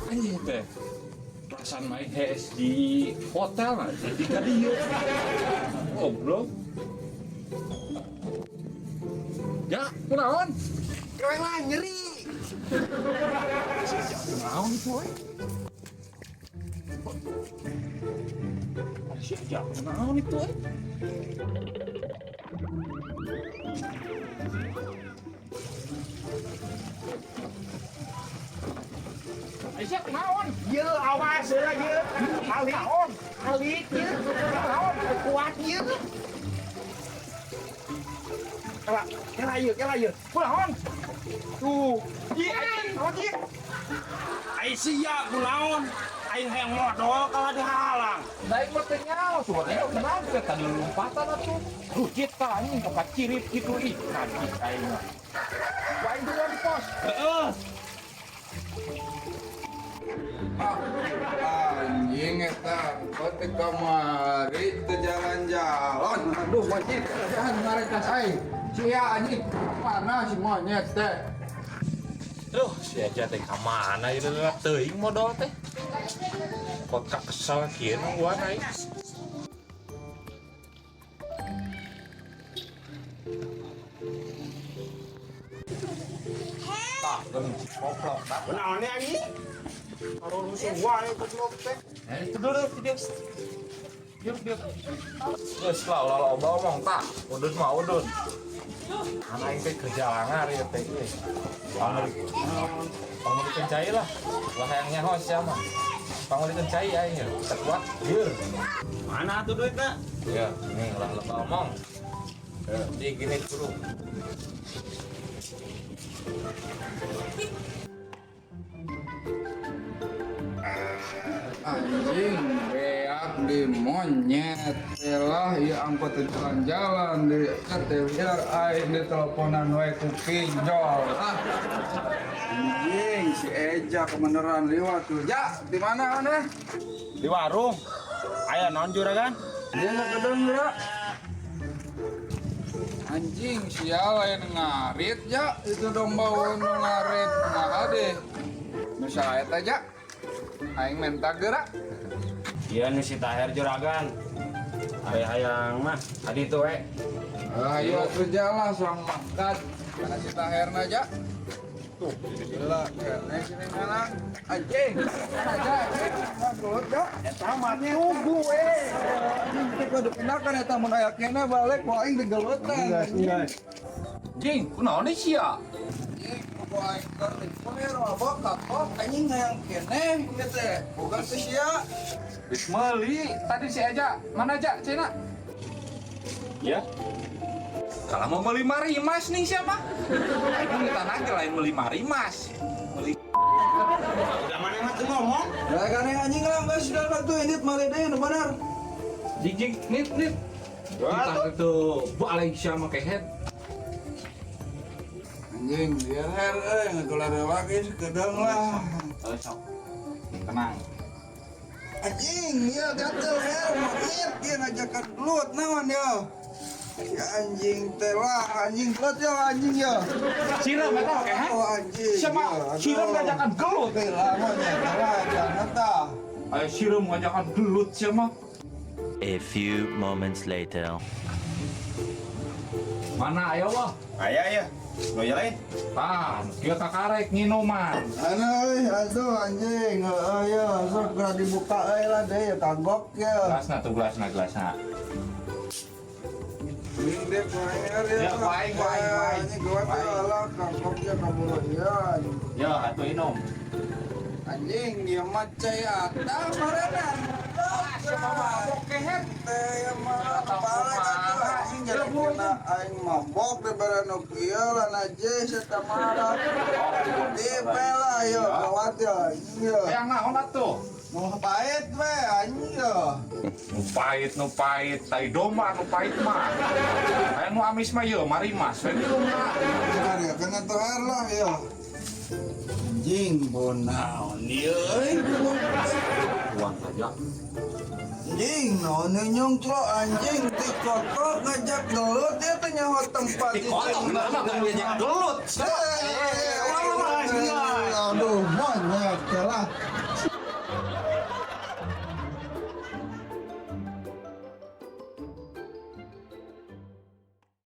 Anjing teh. Perasaan main HS di hotel lah, jadi ka dieu. Goblok. Ya, kunaon? Keweng lah nyeri. Kunaon itu we? Siapa kunaon itu we? Aisyah kunaon? Ye awas heula ye. Alik ye. Naon kuat ye. Kela ye. Kunaon? Tuh. Ye anjing, naon ye? Ai sia kunaon? Aing hayang modal kalau dihalang. Daik mah teh nyawa suaranya kenapa teh tadi lompatan atuh. Rujit ka anjing kepat cirip kitu ih. Najis aing mah. Waing duluan di pos. Heeh. Anjing eta kote kamari teu jalan-jalan. Aduh wajib kerjaan mereka aing. Sia anjing mana si monyet teh? Duh, si Aja teh ka mana ieu teuing modal teh. Kota kesal kieu gua naik. Tak, geuning koplok dah. Naon ye anjing? Karo rusuh wae goblok teh. Itu dulu video. Yuk. Geus lah ulah loba omong tah. Udun mah udun. Anak itu kerja langar ya teh. Panguli kencai lah. Lah yang nyaho siapa? Panguli kencai aing ya. Kuat. Yeur. Mana tuh duitnya? Ya, nih ulah loba omong. Di gini dulu. Anjing beak di monyet elah ieu angkot teu jalan-jalan di kateliar aing di teleponan we ku pinjol. Anjing si Eja kebeneran liwat tuh. Ja, di mana aneh? Di warung. Aya naon juragan? Dia nggak kedengeran. Anjing sial yang ngarit ya itu domba nu ngarit nah deh. Nu saeta aja. Aing minta gerak. Iya nu si Taher juragan. Hayang mah tadi tuh Ayo kerjalah sang makan. Karena si Taherna aja. Tuh, gila kene sini mana? Anjing. Aja. Gelut ya. Eta mah nunggu Kita kudu pindahkan eta mun aya kene balik ku aing digelutan. Jing, kunaon deui sia? Anjing, ku aing keur diponer mabok kapok anjing hayang kene ieu teh. Boga teh sia. Geus meuli. Tadi si Aja, mana aja cenah? Ya. Kalau mau beli marimas nih siapa? Aing minta nage lain beli marimas. Beli Udah mana yang ngomong? Da kane anjing lah geus sudah waktu ini mali deui nu bener. jing nit. Kita itu balik sama kehet. Anjing biar ngakelar lagi sekedeng lah. Sok. Tenang. Anjing ya gatel her monyet dia ngajakan gelut naon ya. Ya anjing teh lah anjing gelut ya anjing ya. Siram eta kehet. Oh anjing. Siapa? Siram ngajakan gelut. Teh lah monyet lah jangan tah. Ayo siram ngajakan gelut siapa? A few moments later. Mana ayo wah? Aya. Nu lain. Tan, kieu kakarek minuman. Aduh anjing ya sok geura dibuka lah deh kagok ya. Gelasna tuh gelasna. Ini kuair Ya, kuaing. Ini gua lah kagoknya kamu ya. Ya, atuh minum. Anjing dia mah caya tah marenan. Siapa mabok kehet? Teh yang mah balik atuh anjing jadi kena aing mabok di barano kieu lah najis eta marah. Di bela yo lewat ya. Iya. Yang naon atuh? Mau pahit we anjing yo. Nu pahit, tai domba nu pahit mah. Aya nu amis mah yeuh marimas we minumna. Benar ya kena tuhar lah yo. Anjing bonaon euy. Uang saja. Anjing naon nyongclo anjing ti kotok ngajak gelut ya teh nyaho tempat Di kotong mah ngajak gelut.